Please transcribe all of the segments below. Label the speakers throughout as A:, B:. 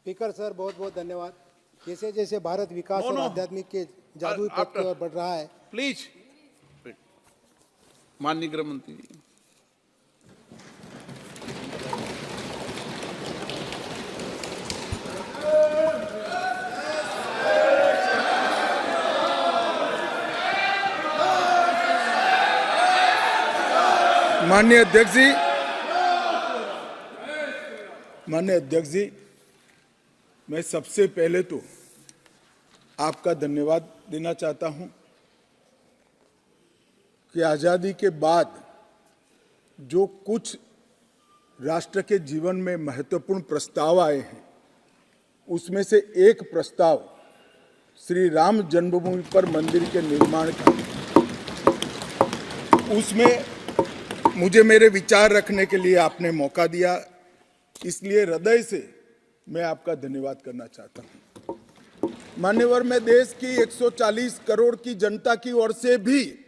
A: Speaker sir, बहुत बहुत धन्यवाद। जैसे जैसे भारत विकास और आध्यात्मिक के जादुई पथ की ओर बढ़ रहा है,
B: प्लीज माननीय गृह मंत्री जी।
C: माननीय अध्यक्ष जी, मैं सबसे पहले तो आपका धन्यवाद देना चाहता हूं कि आजादी के बाद जो कुछ राष्ट्र के जीवन में महत्वपूर्ण प्रस्ताव आए हैं, उसमें से एक प्रस्ताव श्री राम जन्मभूमि पर मंदिर के निर्माण का, उसमें मुझे मेरे विचार रखने के लिए आपने मौका दिया, इसलिए हृदय से मैं आपका धन्यवाद करना चाहता हूं। मान्यवर, मैं देश की 140 करोड़ की जनता की ओर से भी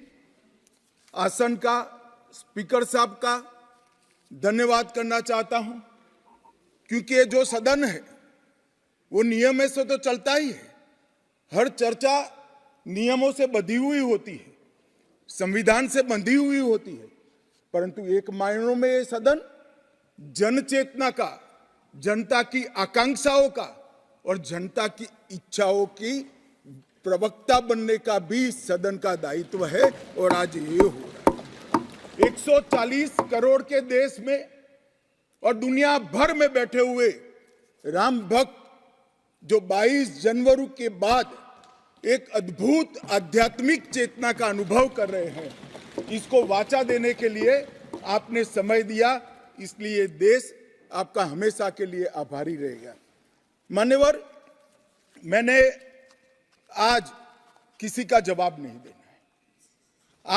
C: आसन का, स्पीकर साहब का धन्यवाद करना चाहता हूं, क्योंकि ये जो सदन है वो नियम से तो चलता ही है। हर चर्चा नियमों से बंधी हुई होती है, संविधान से बंधी हुई होती है, परंतु एक मायनों में ये सदन जन चेतना का, जनता की आकांक्षाओं का और जनता की इच्छाओं की प्रवक्ता बनने का भी सदन का दायित्व है, और आज ये हो रहा है। 140 करोड़ के देश में और दुनिया भर में बैठे हुए राम भक्त जो 22 जनवरी के बाद एक अद्भुत आध्यात्मिक चेतना का अनुभव कर रहे हैं, इसको वाचा देने के लिए आपने समय दिया, इसलिए देश आपका हमेशा के लिए आभारी रहेगा। मान्यवर, मैंने आज किसी का जवाब नहीं देना है।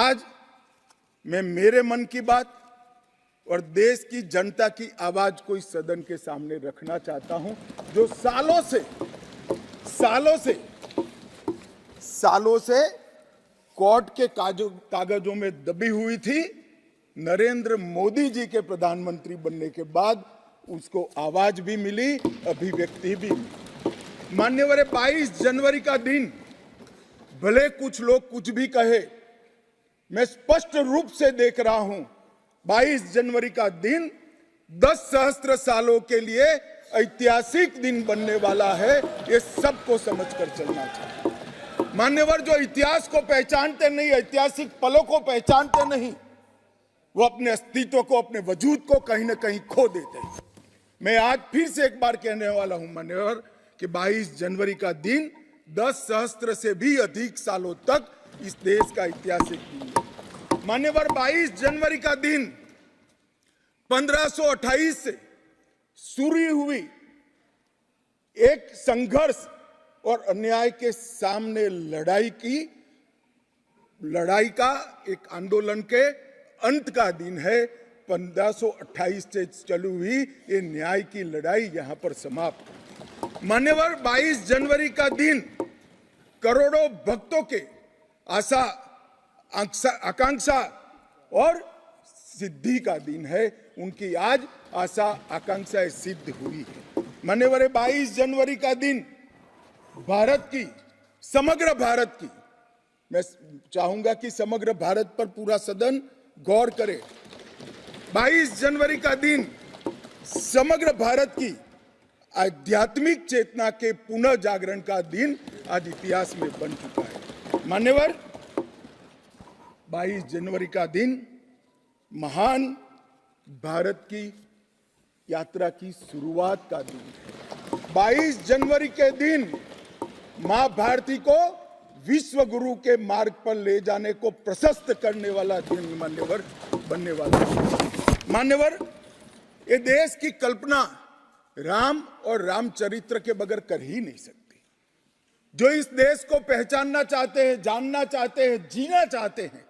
C: आज मैं मेरे मन की बात और देश की जनता की आवाज को इस सदन के सामने रखना चाहता हूं, जो सालों से कोर्ट के कागजों में दबी हुई थी। नरेंद्र मोदी जी के प्रधानमंत्री बनने के बाद उसको आवाज भी मिली, अभिव्यक्ति भी मिली। मान्यवर, 22 जनवरी का दिन, भले कुछ लोग कुछ भी कहे, मैं स्पष्ट रूप से देख रहा हूं 22 जनवरी का दिन 10 सहस्त्र सालों के लिए ऐतिहासिक दिन बनने वाला है। ये सबको समझकर चलना चाहिए। मान्यवर, जो इतिहास को पहचानते नहीं, ऐतिहासिक पलों को पहचानते नहीं, वो अपने अस्तित्व को, अपने वजूद को कहीं ना कहीं खो देते हैं। मैं आज फिर से एक बार कहने वाला हूं मान्यवर कि 22 जनवरी का दिन 10 सहस्त्र से भी अधिक सालों तक इस देश का ऐतिहासिक दिन है। मान्यवर, 22 जनवरी का दिन 1528 से शुरू हुई एक संघर्ष और अन्याय के सामने लड़ाई का एक आंदोलन के अंत का दिन है। 1528 से चली हुई ये न्याय की लड़ाई यहां पर समाप्त। मान्यवर, 22 जनवरी का दिन करोड़ों भक्तों के आशा, आकांक्षा और सिद्धि का दिन है। उनकी आज आशा आकांक्षाएं सिद्ध हुई है। मान्यवर, 22 जनवरी का दिन भारत की, समग्र भारत की, मैं चाहूंगा कि समग्र भारत पर पूरा सदन गौर करे। 22 जनवरी का दिन समग्र भारत की आध्यात्मिक चेतना के पुनः जागरण का दिन आज इतिहास में बन चुका है। मान्यवर, 22 जनवरी का दिन महान भारत की यात्रा की शुरुआत का दिन है। 22 जनवरी के दिन मां भारती को विश्व गुरु के मार्ग पर ले जाने को प्रशस्त करने वाला दिन मान्यवर बनने वाला है। मान्यवर, ये देश की कल्पना राम और रामचरित्र के बगैर कर ही नहीं सकती। जो इस देश को पहचानना चाहते हैं, जानना चाहते हैं, जीना चाहते हैं,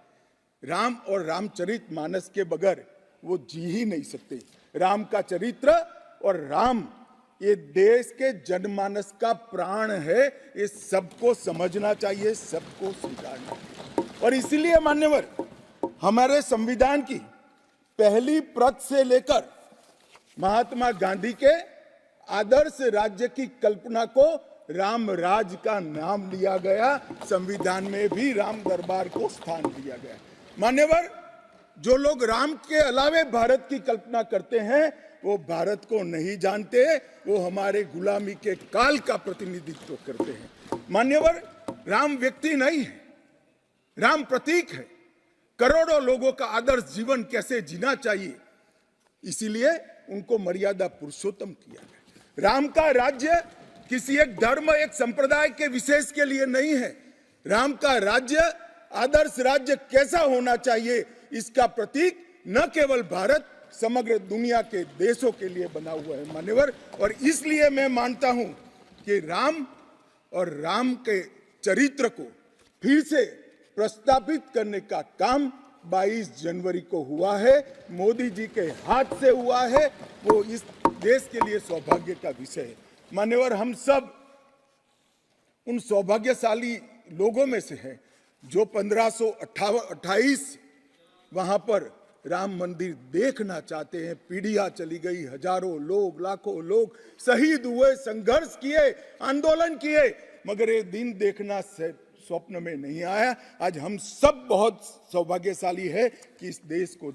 C: राम और रामचरित मानस के बगैर वो जी ही नहीं सकते। राम का चरित्र और राम ये देश के जनमानस का प्राण है। ये सबको समझना चाहिए, सबको स्वीकारना चाहिए। और इसीलिए मान्यवर, हमारे संविधान की पहली प्रत से लेकर महात्मा गांधी के आदर्श राज्य की कल्पना को राम राज का नाम दिया गया। संविधान में भी राम दरबार को स्थान दिया गया। मान्यवर, जो लोग राम के अलावे भारत की कल्पना करते हैं वो भारत को नहीं जानते, वो हमारे गुलामी के काल का प्रतिनिधित्व करते हैं। मान्यवर, राम व्यक्ति नहीं है, राम प्रतीक है। करोड़ों लोगों का आदर्श जीवन कैसे जीना चाहिए, इसीलिए उनको मर्यादा पुरुषोत्तम किया है। राम का राज्य किसी एक धर्म, एक संप्रदाय के विशेष के लिए नहीं है। राम का राज्य, आदर्श राज्य कैसा होना चाहिए, इसका प्रतीक न केवल भारत, समग्र दुनिया के देशों के लिए बना हुआ है मान्यवर। और इसलिए मैं मानता हूं कि राम और राम के चरित्र को फिर से प्रस्तावित करने का काम 22 जनवरी को हुआ है, मोदी जी के हाथ से हुआ है। वो इस देश के लिए सौभाग्य का विषय है मान्यवर। हम सब उन सौभाग्यशाली लोगों में से हैं जो 1528 वहां पर राम मंदिर देखना चाहते हैं। पीढ़ियां चली गई, हजारों लोग, लाखों लोग शहीद हुए, संघर्ष किए, आंदोलन किए, मगर ये दिन देखना स्वप्न में नहीं आया। आज हम सब बहुत सौभाग्यशाली है कि इस देश को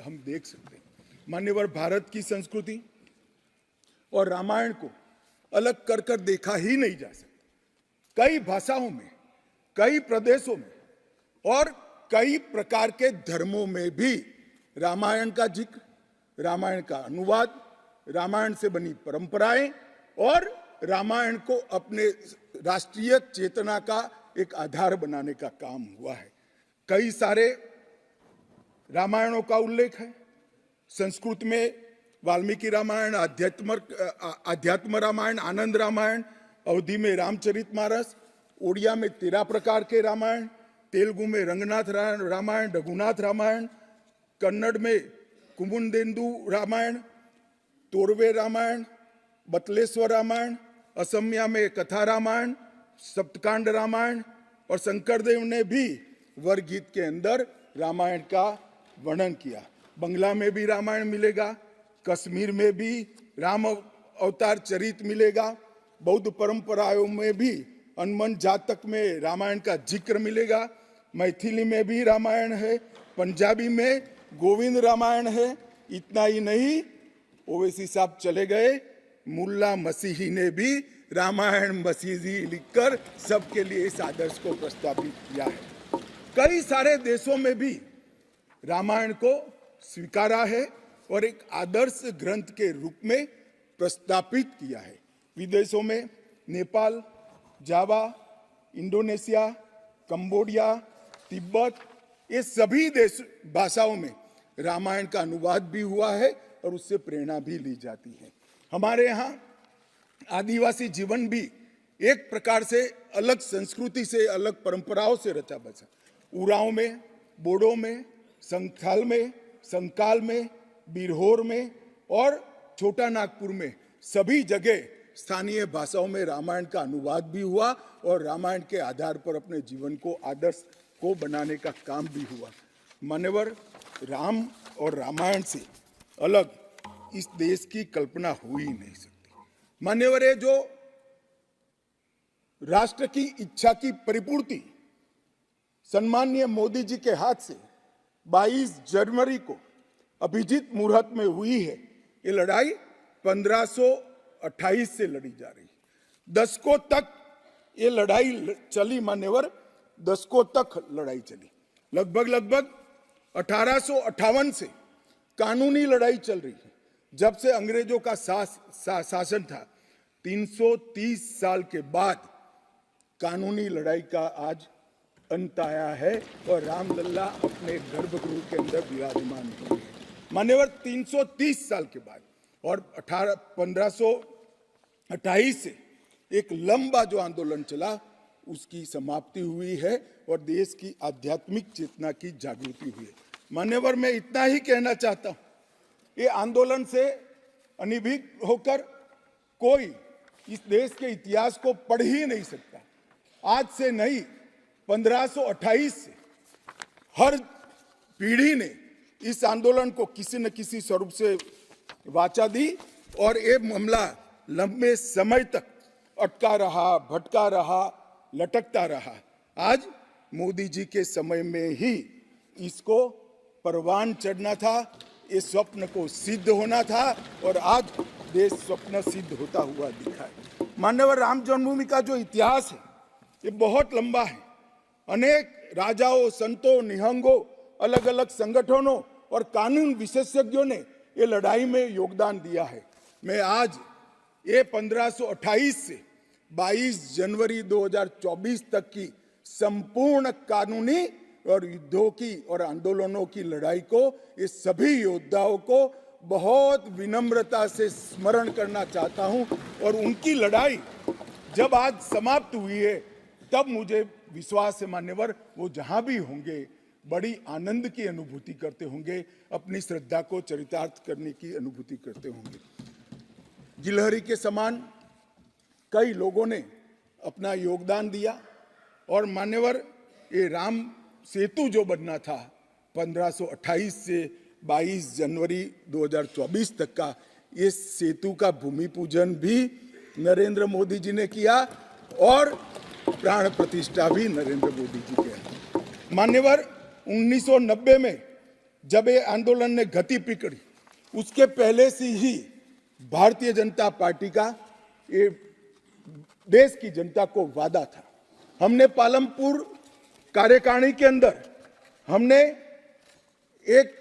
C: हम देख सकते हैं मान्यवर। भारत की संस्कृति और रामायण को अलग कर कर देखा ही नहीं जा सकता। कई भाषाओं में, कई प्रदेशों में और कई प्रकार के धर्मों में भी रामायण का जिक्र, रामायण का अनुवाद, रामायण से बनी परंपराएं और रामायण को अपने राष्ट्रीय चेतना का एक आधार बनाने का काम हुआ है। कई सारे रामायणों का उल्लेख है। संस्कृत में वाल्मीकि रामायण, अध्यात्म रामायण, आनंद रामायण, अवधी में रामचरितमानस, ओडिया में 13 प्रकार के रामायण, तेलुगु में रंगनाथ रामायण, रघुनाथ रामायण, कन्नड़ में कुमुदेंदु रामायण, तोरवे रामायण, बतलेश्वर रामायण, असमिया में कथा रामायण, सप्तकांड रामायण और शंकरदेव ने भी वरगीत के अंदर रामायण का वर्णन किया। बंगला में भी रामायण मिलेगा, कश्मीर में भी राम अवतार चरित मिलेगा, बौद्ध परंपराओं में भी हनुमान जातक में रामायण का जिक्र मिलेगा, मैथिली में भी रामायण है, पंजाबी में गोविंद रामायण है। इतना ही नहीं, ओवैसी साहब चले गए, मुल्ला मसीही ने भी रामायण मसीही लिखकर सबके लिए इस आदर्श को प्रस्तावित किया है। कई सारे देशों में भी रामायण को स्वीकारा है और एक आदर्श ग्रंथ के रूप में प्रस्तावित किया है। विदेशों में नेपाल, जावा, इंडोनेशिया, कंबोडिया, तिब्बत, ये सभी देश भाषाओं में रामायण का अनुवाद भी हुआ है और उससे प्रेरणा भी ली जाती है। हमारे यहाँ आदिवासी जीवन भी एक प्रकार से अलग संस्कृति से, अलग परंपराओं से रचा बचा। उरांव में, बोडो में, संथाल में, संकाल में, बिरहोर में और छोटा नागपुर में सभी जगह स्थानीय भाषाओं में रामायण का अनुवाद भी हुआ और रामायण के आधार पर अपने जीवन को, आदर्श को बनाने का काम भी हुआ। मान्यवर, राम और रामायण से अलग इस देश की कल्पना हो ही नहीं सकती। मान्यवर, ये जो राष्ट्र की इच्छा की परिपूर्ति सम्माननीय मोदी जी के हाथ से 22 जनवरी को अभिजीत मुहूर्त में हुई है, ये लड़ाई 1528 से लड़ी जा रही है। दशकों तक ये लड़ाई चली मान्यवर, दशकों तक लड़ाई चली। लगभग 1858 से कानूनी लड़ाई चल रही है। जब से अंग्रेजों का शासन था, 330 साल के बाद कानूनी लड़ाई का आज अंत आया है और रामलला अपने गर्भगृह के अंदर विराजमान हुए हैं। मान्यवर, 330 साल के बाद और 1528 से एक लंबा जो आंदोलन चला उसकी समाप्ति हुई है और देश की आध्यात्मिक चेतना की जागृति हुई है। मान्यवर, मैं इतना ही कहना चाहता हूं, ये आंदोलन से अनिभिज्ञ होकर कोई इस देश के इतिहास को पढ़ ही नहीं सकता। आज से नहीं, 1528 से हर पीढ़ी ने इस आंदोलन को किसी न किसी स्वरूप से वाचा दी और ये मामला लंबे समय तक अटका रहा, भटका रहा, लटकता रहा। आज मोदी जी के समय में ही इसको परवान चढ़ना था, इस स्वप्न को सिद्ध होना था और आज देश स्वप्न सिद्ध होता हुआ दिखा है। माननीय राम जन्मभूमि का जो इतिहास है ये बहुत लंबा है। अनेक राजाओं, संतों, निहंगों, अलग अलग संगठनों और कानून विशेषज्ञों ने ये लड़ाई में योगदान दिया है। मैं आज ये 1528 से 22 जनवरी 2024 तक की संपूर्ण कानूनी और युद्धों की और आंदोलनों की लड़ाई को, ये सभी योद्धाओं को बहुत विनम्रता से स्मरण करना चाहता हूं और उनकी लड़ाई जब आज समाप्त हुई है तब मुझे विश्वास है मान्यवर वो जहां भी होंगे बड़ी आनंद की अनुभूति करते होंगे, अपनी श्रद्धा को चरितार्थ करने की अनुभूति करते होंगे। गिलहरी के समान कई लोगों ने अपना योगदान दिया और मान्यवर ये राम सेतु जो बनना था 1528 से 22 जनवरी 2024 तक का, ये सेतु का भूमि पूजन भी नरेंद्र मोदी जी ने किया और प्राण प्रतिष्ठा भी नरेंद्र मोदी जी के। मान्यवर 1990 में जब ये आंदोलन ने गति पकड़ी उसके पहले से ही भारतीय जनता पार्टी का ये देश की जनता को वादा था। हमने पालमपुर कार्यकारिणी के अंदर हमने एक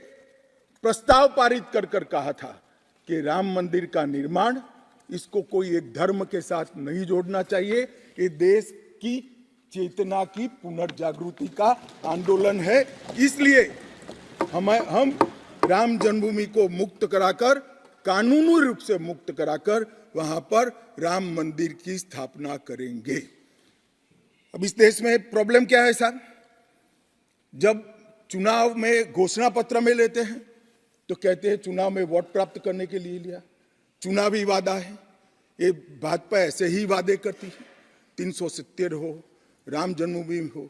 C: प्रस्ताव पारित कर कहा था कि राम मंदिर का निर्माण, इसको कोई एक धर्म के साथ नहीं जोड़ना चाहिए, ये देश की चेतना की पुनर्जागृति का आंदोलन है। इसलिए हम राम जन्मभूमि को मुक्त कराकर, कानूनी रूप से मुक्त कराकर वहां पर राम मंदिर की स्थापना करेंगे। अब इस देश में प्रॉब्लम क्या है साहब, जब चुनाव में घोषणा पत्र में लेते हैं तो कहते हैं चुनाव में वोट प्राप्त करने के लिए लिया, चुनावी वादा है। ये भाजपा ऐसे ही वादे करती है, 370 हो, राम जन्मभूमि हो,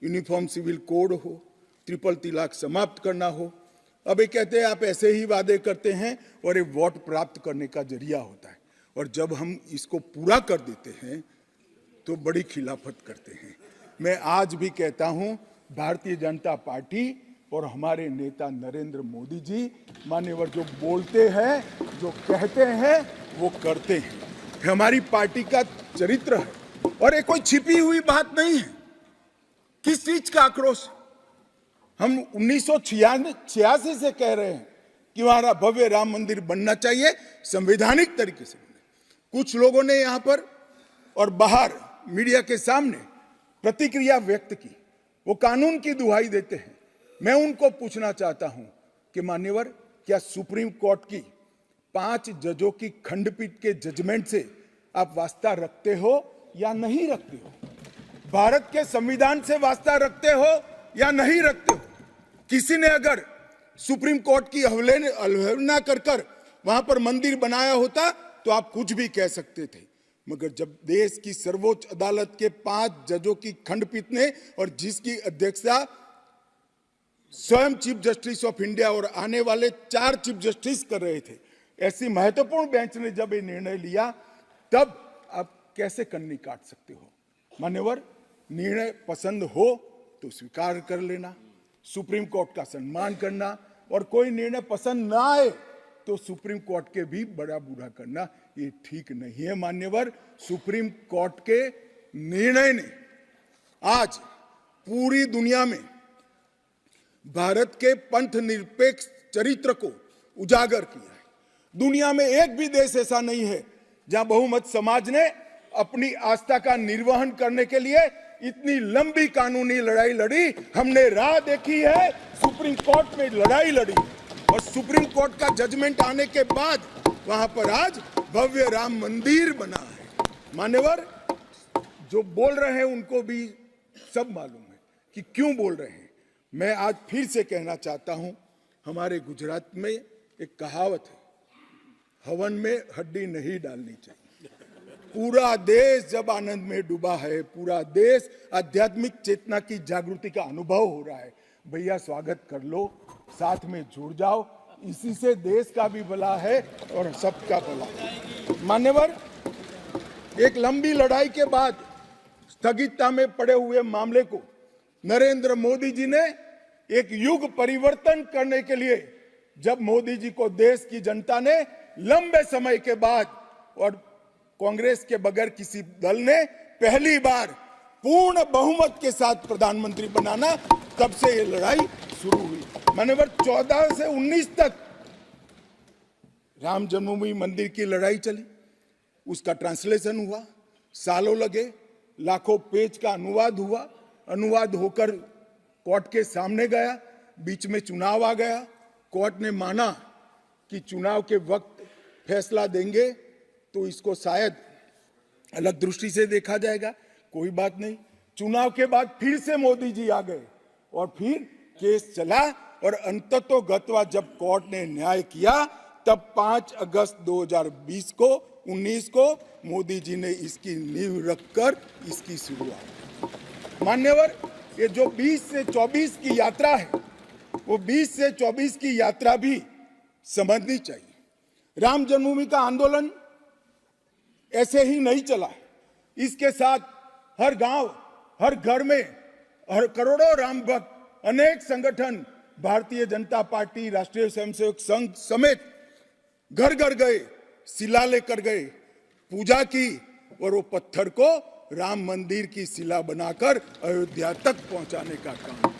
C: यूनिफॉर्म सिविल कोड हो, ट्रिपल तलाक समाप्त करना हो। अब ये कहते हैं आप ऐसे ही वादे करते हैं और ये वोट प्राप्त करने का जरिया होता है, और जब हम इसको पूरा कर देते हैं तो बड़ी खिलाफत करते हैं। मैं आज भी कहता हूं भारतीय जनता पार्टी और हमारे नेता नरेंद्र मोदी जी मान्यवर जो बोलते हैं, जो कहते हैं, वो करते हैं। हमारी पार्टी का चरित्र है और ये कोई छिपी हुई बात नहीं है। किस चीज का आक्रोश? हम 1986 से कह रहे हैं कि हमारा भव्य राम मंदिर बनना चाहिए, संवैधानिक तरीके से। कुछ लोगों ने यहां पर और बाहर मीडिया के सामने प्रतिक्रिया व्यक्त की, वो कानून की दुहाई देते हैं। मैं उनको पूछना चाहता हूं कि मान्यवर क्या सुप्रीम कोर्ट की 5 जजों की खंडपीठ के जजमेंट से आप वास्ता रखते हो या नहीं रखते हो? भारत के संविधान से वास्ता रखते हो या नहीं रखते हो? किसी ने अगर सुप्रीम कोर्ट की अवहेलना कर वहां पर मंदिर बनाया होता तो आप कुछ भी कह सकते थे, मगर जब देश की सर्वोच्च अदालत के 5 जजों की खंडपीठ ने, और जिसकी अध्यक्षता स्वयं चीफ जस्टिस ऑफ इंडिया और आने वाले 4 चीफ जस्टिस कर रहे थे, ऐसी महत्वपूर्ण बेंच ने जब ये निर्णय लिया, तब आप कैसे कन्नी काट सकते हो? मान्यवर, निर्णय पसंद हो तो स्वीकार कर लेना, सुप्रीम कोर्ट का सम्मान करना, और कोई निर्णय पसंद ना आए तो सुप्रीम कोर्ट के भी बड़ा बुरा करना, ये ठीक नहीं है। मान्यवर, सुप्रीम कोर्ट के निर्णय ने आज पूरी दुनिया में भारत के पंथ निरपेक्ष चरित्र को उजागर किया है। दुनिया में एक भी देश ऐसा नहीं है जहां बहुमत समाज ने अपनी आस्था का निर्वहन करने के लिए इतनी लंबी कानूनी लड़ाई लड़ी। हमने राह देखी है, सुप्रीम कोर्ट में लड़ाई लड़ी, और सुप्रीम कोर्ट का जजमेंट आने के बाद वहां पर आज भव्य राम मंदिर बना है। मान्यवर, जो बोल रहे हैं उनको भी सब मालूम है कि क्यों बोल रहे हैं। मैं आज फिर से कहना चाहता हूं, हमारे गुजरात में एक कहावत है, हवन में हड्डी नहीं डालनी चाहिए। पूरा देश जब आनंद में डूबा है, पूरा देश आध्यात्मिक चेतना की जागृति का अनुभव हो रहा है, भैया स्वागत कर लो, साथ में जुड़ जाओ, इसी से देश का भी भला है और सबका भला है। मान्यवर, एक लंबी लड़ाई के बाद स्थगितता में पड़े हुए मामले को नरेंद्र मोदी जी ने एक युग परिवर्तन करने के लिए, जब मोदी जी को देश की जनता ने लंबे समय के बाद और कांग्रेस के बगैर किसी दल ने पहली बार पूर्ण बहुमत के साथ प्रधानमंत्री बनाना, तब से ये लड़ाई शुरू हुई। मान्यवर, 14 से 19 तक राम जन्मभूमि मंदिर की लड़ाई चली, उसका ट्रांसलेशन हुआ, सालों लगे, लाखों पेज का अनुवाद हुआ, अनुवाद होकर कोर्ट के सामने गया, बीच में चुनाव आ गया, कोर्ट ने माना कि चुनाव के वक्त फैसला देंगे तो इसको शायद अलग दृष्टि से देखा जाएगा, कोई बात नहीं। चुनाव के बाद फिर से मोदी जी आ गए और फिर केस चला और अंततोगत्वा जब कोर्ट ने न्याय किया, तब 5 अगस्त 2020 को 19 को मोदी जी ने इसकी नींव रखकर इसकी शुरुआत। मान्यवर, ये जो 20 से 24 की यात्रा है, वो 20 से 24 की यात्रा भी समझनी चाहिए। राम जन्मभूमि का आंदोलन ऐसे ही नहीं चला, इसके साथ हर गांव, हर घर में, हर करोड़ों राम भक्त, अनेक संगठन, भारतीय जनता पार्टी, राष्ट्रीय स्वयंसेवक संघ समेत घर घर गए, शिला लेकर गए, पूजा की और वो पत्थर को राम मंदिर की शिला बनाकर अयोध्या तक पहुंचाने का काम।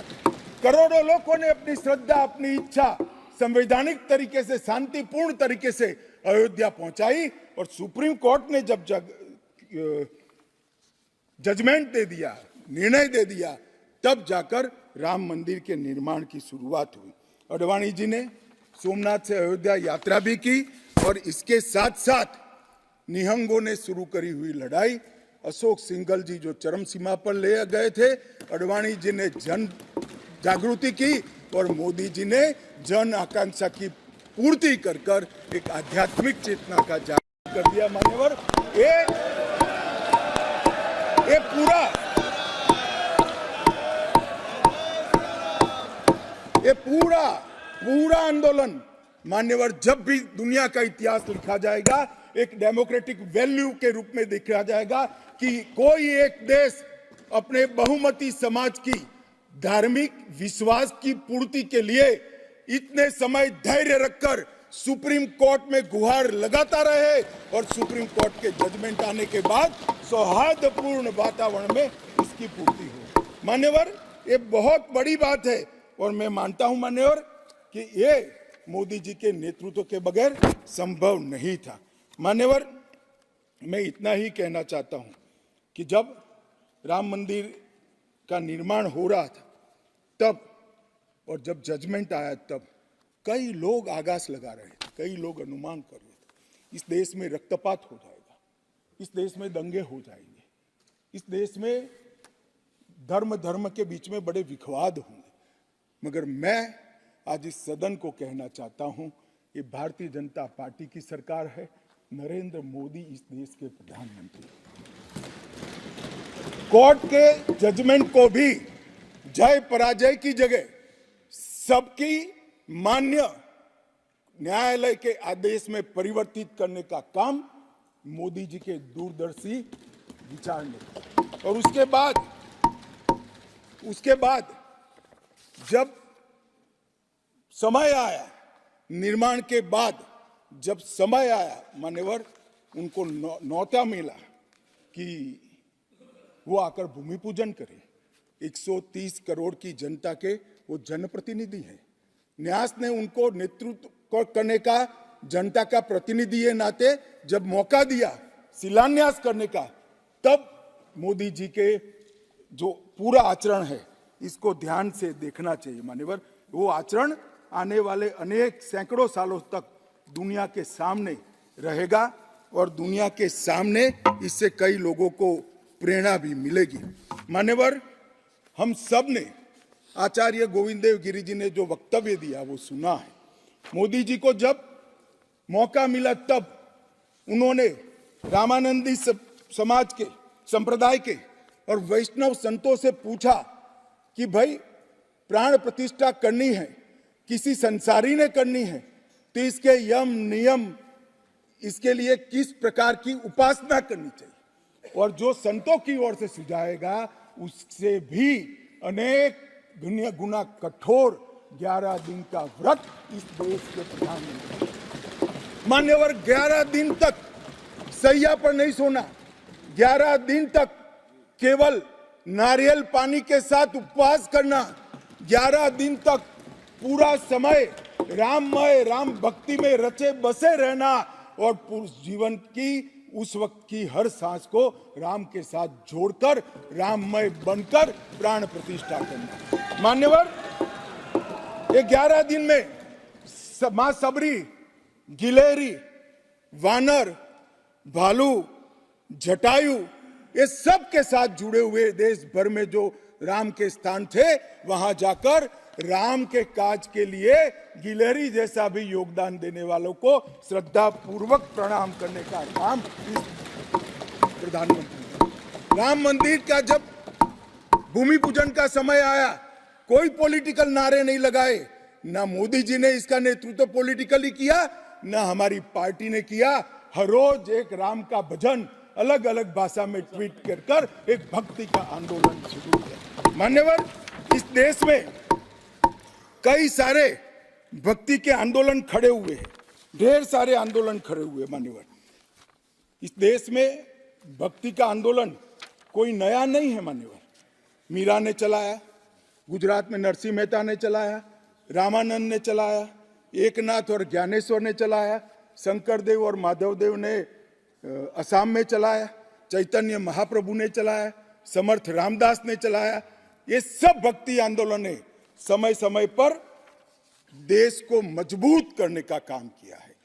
C: करोड़ों लोगों ने अपनी श्रद्धा, अपनी इच्छा संवैधानिक तरीके से, शांतिपूर्ण तरीके से अयोध्या पहुंचाई और सुप्रीम कोर्ट ने जब जजमेंट दे दिया, निर्णय दे दिया, तब जाकर राम मंदिर के निर्माण की शुरुआत हुई। अडवाणी जी ने सोमनाथ से अयोध्या यात्रा भी की और इसके साथ साथ निहंगों ने शुरू करी हुई लड़ाई, अशोक सिंघल जी जो चरम सीमा पर ले गए थे, अडवाणी जी ने जन जागृति की और मोदी जी ने जन आकांक्षा की पूर्ति कर कर एक आध्यात्मिक चेतना का जागरण कर दिया। मान्यवर, ये पूरा आंदोलन, मान्यवर, जब भी दुनिया का इतिहास लिखा जाएगा, एक डेमोक्रेटिक वैल्यू के रूप में देखा जाएगा कि कोई एक देश अपने बहुमती समाज की धार्मिक विश्वास की पूर्ति के लिए इतने समय धैर्य रखकर सुप्रीम कोर्ट में गुहार लगाता रहे और सुप्रीम कोर्ट के जजमेंट आने के बाद सौहार्दपूर्ण वातावरण में इसकी पूर्ति हो। मान्यवर, ये बहुत बड़ी बात है और मैं मानता हूं मान्यवर कि ये मोदी जी के नेतृत्व के बगैर संभव नहीं था। मान्यवर, मैं इतना ही कहना चाहता हूं कि जब राम मंदिर का निर्माण हो रहा था तब, और जब जजमेंट आया तब, कई लोग आगाज लगा रहे थे, कई लोग अनुमान कर रहे थे इस देश में रक्तपात हो जाएगा, इस देश में दंगे हो जाएंगे, इस देश में धर्म के बीच में बड़े विवाद होंगे। मगर मैं आज इस सदन को कहना चाहता हूं, ये भारतीय जनता पार्टी की सरकार है, नरेंद्र मोदी इस देश के प्रधानमंत्री। कोर्ट के जजमेंट को भी जय पराजय की जगह सबकी मान्य न्यायालय के आदेश में परिवर्तित करने का काम मोदी जी के दूरदर्शी विचार ने। और उसके बाद जब समय आया, निर्माण के बाद जब समय आया, मान्यवर, उनको न्योता मिला कि वो आकर भूमि पूजन करें। 130 करोड़ की जनता के वो जनप्रतिनिधि हैं। न्यास ने उनको नेतृत्व करने का, जनता का प्रतिनिधि के नाते जब मौका दिया शिलान्यास करने का, तब मोदी जी के जो पूरा आचरण है इसको ध्यान से देखना चाहिए। मान्यवर, वो आचरण आने वाले अनेक सैकड़ों सालों तक दुनिया के सामने रहेगा और दुनिया के सामने इससे कई लोगों को प्रेरणा भी मिलेगी। मान्यवर, हम सब ने आचार्य गोविंद देव गिरि जी ने जो वक्तव्य दिया वो सुना है। मोदी जी को जब मौका मिला तब उन्होंने रामानंदी समाज के, संप्रदाय के और वैष्णव संतों से पूछा कि भाई प्राण प्रतिष्ठा करनी है, किसी संसारी ने करनी है तो इसके यम नियम, इसके लिए किस प्रकार की उपासना करनी चाहिए, और जो संतों की ओर से सुझाएगा उससे भी अनेक गुना कठोर 11 दिन का व्रत इस देश के प्रधानमंत्री। मान्यवर, 11 दिन तक सैया पर नहीं सोना, 11 दिन तक केवल नारियल पानी के साथ उपवास करना, 11 दिन तक पूरा समय राममय, राम भक्ति में रचे बसे रहना और पूरे जीवन की उस वक्त की हर सांस को राम के साथ जोड़कर राममय बनकर प्राण प्रतिष्ठा करना। मान्यवर, ये 11 दिन में मां सबरी, गिलेरी, वानर, भालू, जटायु, ये सब के साथ जुड़े हुए देश भर में जो राम के स्थान थे, वहां जाकर राम के काज के लिए गिलहरी जैसा भी योगदान देने वालों को श्रद्धा पूर्वक प्रणाम करने का काम इस प्रधानमंत्री। राम मंदिर का जब भूमि पूजन का समय आया, कोई पॉलिटिकल नारे नहीं लगाए, ना मोदी जी ने इसका नेतृत्व पॉलिटिकली किया, ना हमारी पार्टी ने किया। हर रोज एक राम का भजन अलग अलग भाषा में ट्वीट कर एक भक्ति का आंदोलन शुरू किया। मान्यवर, इस देश में कई सारे भक्ति के आंदोलन खड़े हुए हैं, ढेर सारे आंदोलन खड़े हुए। मान्यवर, इस देश में भक्ति का आंदोलन कोई नया नहीं है। मान्यवर, मीरा ने चलाया, गुजरात में नरसिंह मेहता ने चलाया, रामानंद ने चलाया, एकनाथ और ज्ञानेश्वर ने चलाया, शंकरदेव और माधवदेव ने असम में चलाया, चैतन्य महाप्रभु ने चलाया, समर्थ रामदास ने चलाया। ये सब भक्ति आंदोलन ने समय समय पर देश को मजबूत करने का काम किया है,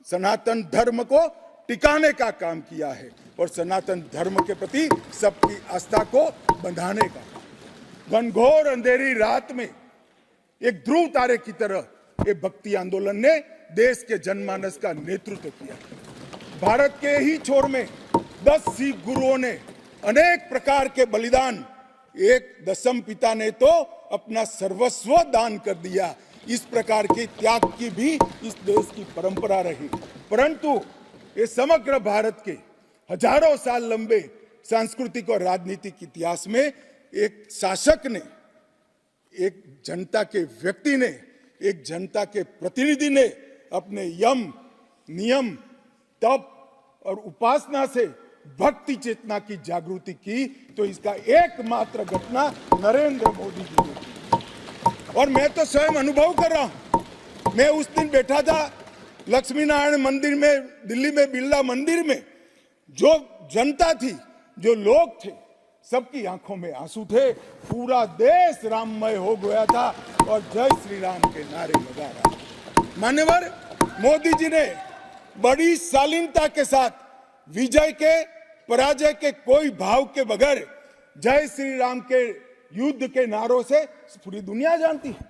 C: सनातन धर्म को टिकाने का काम किया है और सनातन धर्म के प्रति सबकी आस्था को बंधाने का। घनघोर अंधेरी रात में एक ध्रुव तारे की तरह ये भक्ति आंदोलन ने देश के जनमानस का नेतृत्व किया। भारत के ही छोर में 10 सिख गुरुओं ने अनेक प्रकार के बलिदान, एक दशम पिता ने तो अपना सर्वस्व दान कर दिया। इस प्रकार के त्याग की भी इस देश की परंपरा रही, परंतु ये समग्र भारत के हजारों साल लंबे सांस्कृतिक और राजनीतिक इतिहास में एक शासक ने, एक जनता के व्यक्ति ने, एक जनता के प्रतिनिधि ने अपने यम, नियम, तप और उपासना से भक्ति चेतना की जागृति की, तो इसका एकमात्र घटना नरेंद्र मोदी जी ने की। और मैं तो स्वयं अनुभव कर रहा हूं। मैं उस दिन बैठा था लक्ष्मी नारायण मंदिर में, दिल्ली में बिरला मंदिर में, जो जनता थी, जो लोग थे, सबकी आंखों में आंसू थे। पूरा देश राममय हो गया था और जय श्री राम के नारे लगा रहा। मान्यवर, मोदी जी ने बड़ी शालीनता के साथ विजय के, पराजय के कोई भाव के बगैर जय श्री राम के युद्ध के नारों से पूरी दुनिया जानती है।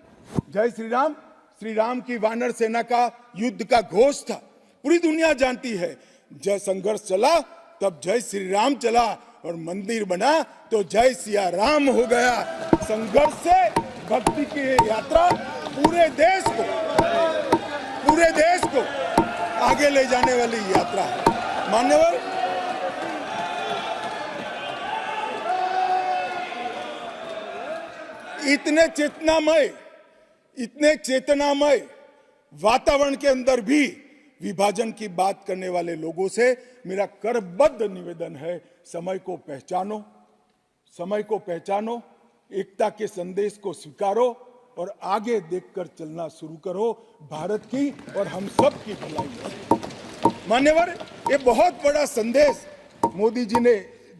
C: जय श्री राम की वानर सेना का युद्ध का घोष था, पूरी दुनिया जानती है। जय संघर्ष चला तब जय श्री राम चला और मंदिर बना तो जय सिया राम हो गया। संघर्ष से भक्ति की यात्रा पूरे देश को आगे ले जाने वाली यात्रा है। मान्यवर, इतने चेतनामय वातावरण के अंदर भी विभाजन की बात करने वाले लोगों से मेरा करबद्ध निवेदन है, समय को पहचानो, एकता के संदेश को स्वीकारो और आगे देखकर चलना शुरू करो, भारत की और हम सब की भलाई। मान्यवर, ये बहुत बड़ा संदेश मोदी जी ने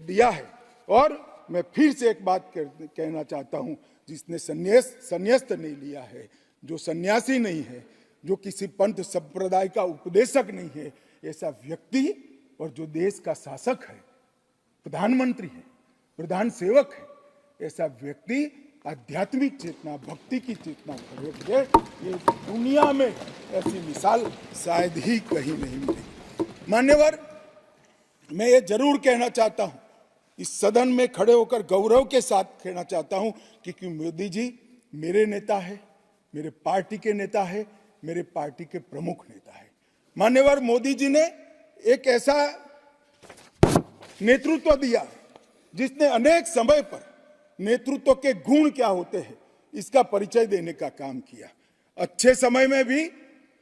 C: दिया है और मैं फिर से एक बात कहना चाहता हूं, जिसने संन्यास्त नहीं लिया है, जो सन्यासी नहीं है, जो किसी पंथ संप्रदाय का उपदेशक नहीं है, ऐसा व्यक्ति और जो देश का शासक है, प्रधानमंत्री है, प्रधान सेवक है, ऐसा व्यक्ति आध्यात्मिक चेतना, भक्ति की चेतना खड़े हुए, ये दुनिया में ऐसी मिसाल शायद ही कहीं नहीं मिली। मान्यवर, मैं ये जरूर कहना चाहता हूं, इस सदन में खड़े होकर गौरव के साथ कहना चाहता हूं कि मोदी जी मेरे नेता है, मेरे पार्टी के नेता है, मेरे पार्टी के प्रमुख नेता है। मान्यवर मोदी जी ने एक ऐसा नेतृत्व दिया जिसने अनेक समय पर नेतृत्व के गुण क्या होते हैं इसका परिचय देने का काम किया। अच्छे समय में भी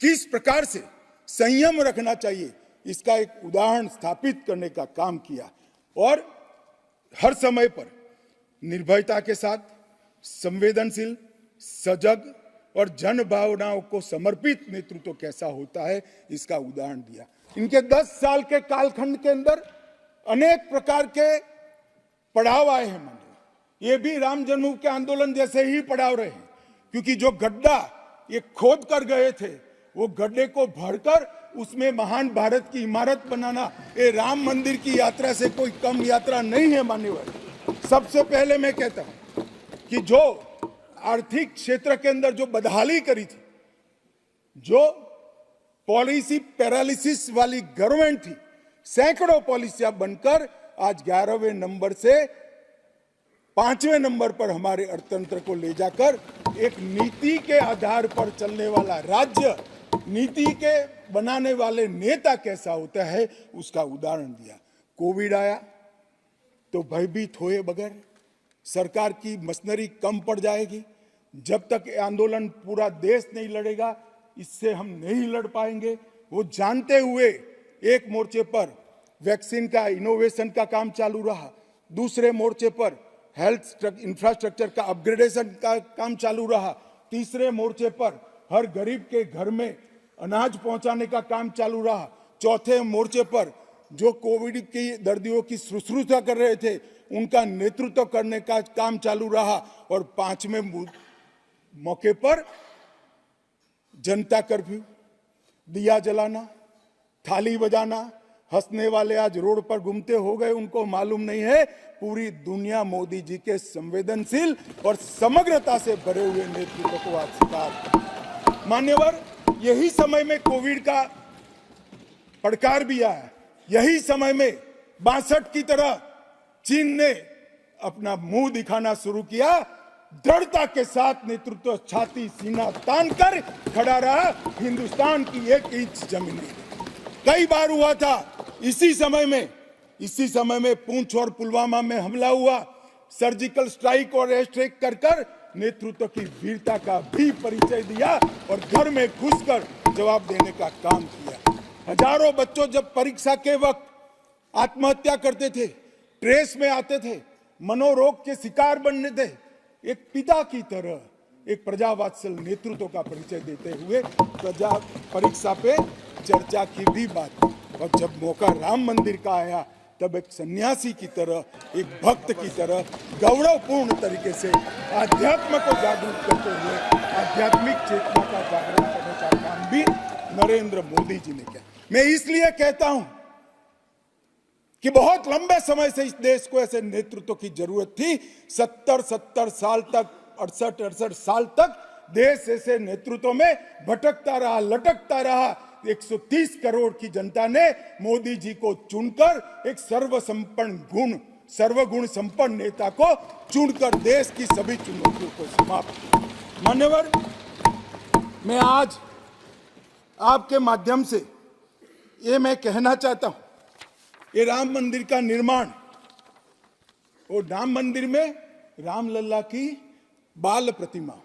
C: किस प्रकार से संयम रखना चाहिए इसका एक उदाहरण स्थापित करने का काम किया और हर समय पर निर्भयता के साथ संवेदनशील, सजग और जन भावनाओं को समर्पित नेतृत्व कैसा होता है इसका उदाहरण दिया। इनके 10 साल के कालखंड के अंदर अनेक प्रकार के पड़ाव आए हैं। माननीय, ये भी राम जन्मभूमि के आंदोलन जैसे ही पड़ाव रहे हैं, क्योंकि जो गड्ढा ये खोद कर गए थे वो गड्ढे को भरकर उसमें महान भारत की इमारत बनाना ये राम मंदिर की यात्रा से कोई कम यात्रा नहीं है। मान्यवर, सबसे पहले मैं कहता हूं कि जो आर्थिक क्षेत्र के अंदर जो बदहाली करी थी, जो पॉलिसी पैरालिसिस वाली गवर्नमेंट थी, सैकड़ों पॉलिसियां बनकर आज 11वें नंबर से 5वें नंबर पर हमारे अर्थतंत्र को ले जाकर एक नीति के आधार पर चलने वाला राज्य, नीति के बनाने वाले नेता कैसा होता है उसका उदाहरण दिया। कोविड आया तो भयभीत हुए बगैर, सरकार की मशीनरी कम पड़ जाएगी, जब तक आंदोलन पूरा देश नहीं लड़ेगा इससे हम नहीं लड़ पाएंगे, वो जानते हुए एक मोर्चे पर वैक्सीन का इनोवेशन का काम चालू रहा, दूसरे मोर्चे पर हेल्थ इंफ्रास्ट्रक्चर का अपग्रेडेशन का काम चालू रहा, तीसरे मोर्चे पर हर गरीब के घर में अनाज पहुंचाने का काम चालू रहा, चौथे मोर्चे पर जो कोविड की दर्दियों की शुश्रूषा कर रहे थे उनका नेतृत्व करने का काम चालू रहा और 5वें मौके पर जनता कर्फ्यू, दिया जलाना, थाली बजाना, हंसने वाले आज रोड पर घूमते हो गए, उनको मालूम नहीं है पूरी दुनिया मोदी जी के संवेदनशील और समग्रता से भरे हुए नेतृत्व को आज स्वीकार। मान्यवर, यही समय में कोविड का पड़कार भी आया, यही समय में 62 की तरह चीन ने अपना मुंह दिखाना शुरू किया, दृढ़ता के साथ नेतृत्व छाती सीना तान कर खड़ा रहा, हिंदुस्तान की 1 इंच जमीन नहीं। कई बार हुआ था इसी समय में पूंछ और पुलवामा में हमला हुआ, सर्जिकल स्ट्राइक और एयर स्ट्राइक कर नेतृत्व की वीरता का भी परिचय दिया और घर में घुसकर जवाब देने का काम किया। हजारों बच्चों जब परीक्षा के वक्त आत्महत्या करते थे, ट्रेस में आते थे, मनोरोग के शिकार बनने थे, एक पिता की तरह एक प्रजावात्सल नेतृत्व का परिचय देते हुए प्रजा परीक्षा पे चर्चा की भी बात। और जब मौका राम मंदिर का आया तब एक सन्यासी की तरह, एक भक्त की तरह गौरवपूर्ण तरीके से आध्यात्म को जागरूक करते हुए आध्यात्मिक चेतना का जागरण करने का काम भी नरेंद्र मोदी जी ने किया। मैं इसलिए कहता हूं कि बहुत लंबे समय से इस देश को ऐसे नेतृत्व की जरूरत थी। 70 साल तक, 68 साल तक देश ऐसे नेतृत्व में भटकता रहा, लटकता रहा। 130 करोड़ की जनता ने मोदी जी को चुनकर एक सर्वगुण संपन्न नेता को चुनकर देश की सभी चुनौतियों को समाप्त किया। मान्यवर, मैं आज आपके माध्यम से ये मैं कहना चाहता हूं, ये राम मंदिर का निर्माण, वो राम मंदिर में रामलला की बाल प्रतिमा,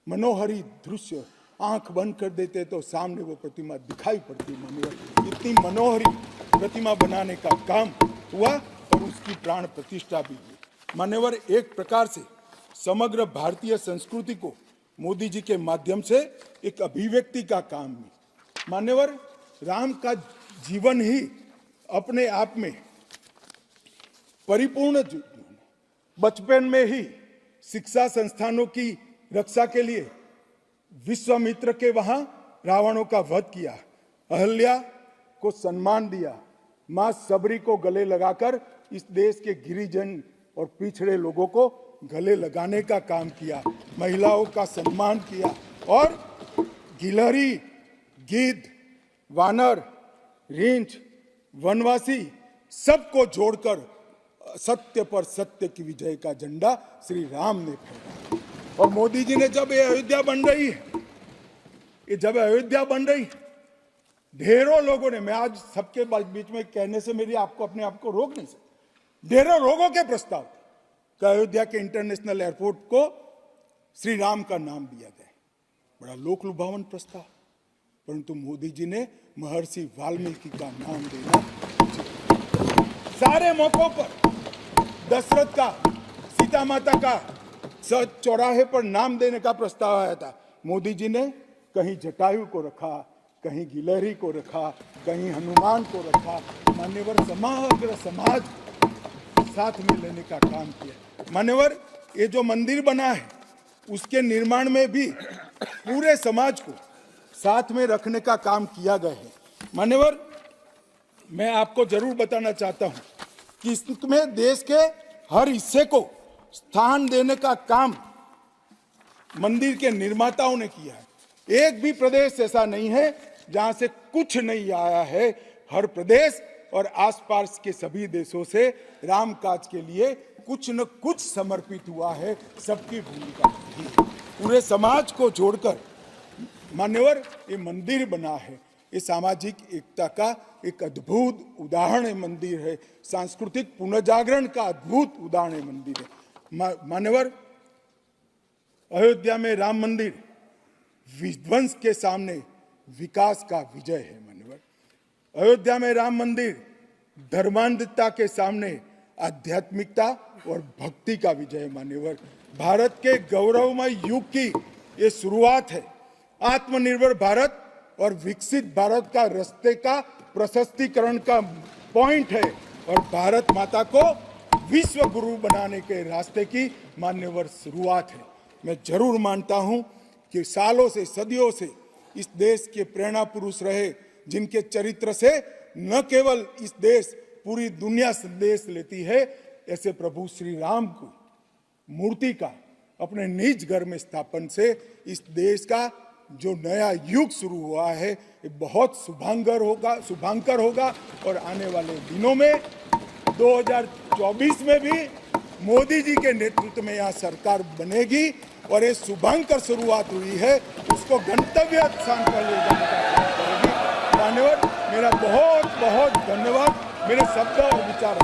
C: मनोहरी दृश्य, आंख बंद कर देते तो सामने वो प्रतिमा दिखाई पड़ती। मान्यवर, इतनी मनोहरी प्रतिमा बनाने का काम हुआ और उसकी प्राण प्रतिष्ठा भी हुई। मान्यवर, एक प्रकार से समग्र भारतीय संस्कृति को मोदी जी के माध्यम से एक अभिव्यक्ति का काम भी। मान्यवर, राम का जीवन ही अपने आप में परिपूर्ण। बचपन में ही शिक्षा संस्थानों की रक्षा के लिए विश्वामित्र के वहां रावणों का वध किया, अहल्या को सम्मान दिया, मां सबरी को गले लगाकर इस देश के गिरिजन और पिछड़े लोगों को गले लगाने का काम किया, महिलाओं का सम्मान किया और गिलहरी, गिद्ध, वानर, रींछ, वनवासी सबको जोड़कर सत्य पर सत्य की विजय का झंडा श्री राम ने फहराया। और मोदी जी ने जब ये अयोध्या बन रही है, कि जब अयोध्या बन रही, ढेरों लोगों ने, मैं आज सबके बीच में कहने से मेरी आपको अपने आप को रोक नहीं सकता, ढेरों लोगों के प्रस्ताव थे कि अयोध्या के इंटरनेशनल एयरपोर्ट को श्री राम का नाम दिया जाए। बड़ा लोक लुभावन प्रस्ताव, परंतु मोदी जी ने महर्षि वाल्मीकि का नाम देना, सारे मौकों पर दशरथ का, सीता माता का चौराहे पर नाम देने का प्रस्ताव आया था, मोदी जी ने कहीं जटायु को रखा, कहीं गिलहरी को रखा, कहीं हनुमान को रखा। मान्यवर समग्र समाज साथ में लेने का काम किया। मान्यवर, ये जो मंदिर बना है उसके निर्माण में भी पूरे समाज को साथ में रखने का काम किया गया है। मान्यवर, मैं आपको जरूर बताना चाहता हूं कि इसमें देश के हर हिस्से को स्थान देने का काम मंदिर के निर्माताओं ने किया है। एक भी प्रदेश ऐसा नहीं है जहां से कुछ नहीं आया है। हर प्रदेश और आसपास के सभी देशों से राम काज के लिए कुछ न कुछ समर्पित हुआ है। सबकी भूमिका रही है। पूरे समाज को जोड़कर मान्यवर ये मंदिर बना है। ये सामाजिक एकता का एक अद्भुत उदाहरण है मंदिर है। सांस्कृतिक पुनर्जागरण का अद्भुत उदाहरण है मंदिर है। मान्यवर, अयोध्या में राम मंदिर विध्वंस के सामने विकास का विजय है। मान्यवर, अयोध्या में राम मंदिर धर्मांधता के सामने आध्यात्मिकता और भक्ति का विजय है। मान्यवर, भारत के गौरवमय युग की ये शुरुआत है। आत्मनिर्भर भारत और विकसित भारत का रास्ते का प्रशस्तीकरण का पॉइंट है और भारत माता को विश्व गुरु बनाने के रास्ते की मान्यवर शुरुआत है। मैं जरूर मानता हूं कि सालों से, सदियों से इस देश के प्रेरणा पुरुष रहे, जिनके चरित्र से न केवल इस देश, पूरी दुनिया संदेश लेती है। ऐसे प्रभु श्री राम को मूर्ति का अपने निज घर में स्थापन से इस देश का जो नया युग शुरू हुआ है ये बहुत शुभांकर होगा और आने वाले दिनों में 2024 में भी मोदी जी के नेतृत्व में यहाँ सरकार बनेगी और ये शुभांकर शुरुआत हुई है, उसको गंतव्य स्थान पर ले जाने का काम करेगी। मान्यवर, मेरा बहुत बहुत धन्यवाद। मेरे शब्द और विचार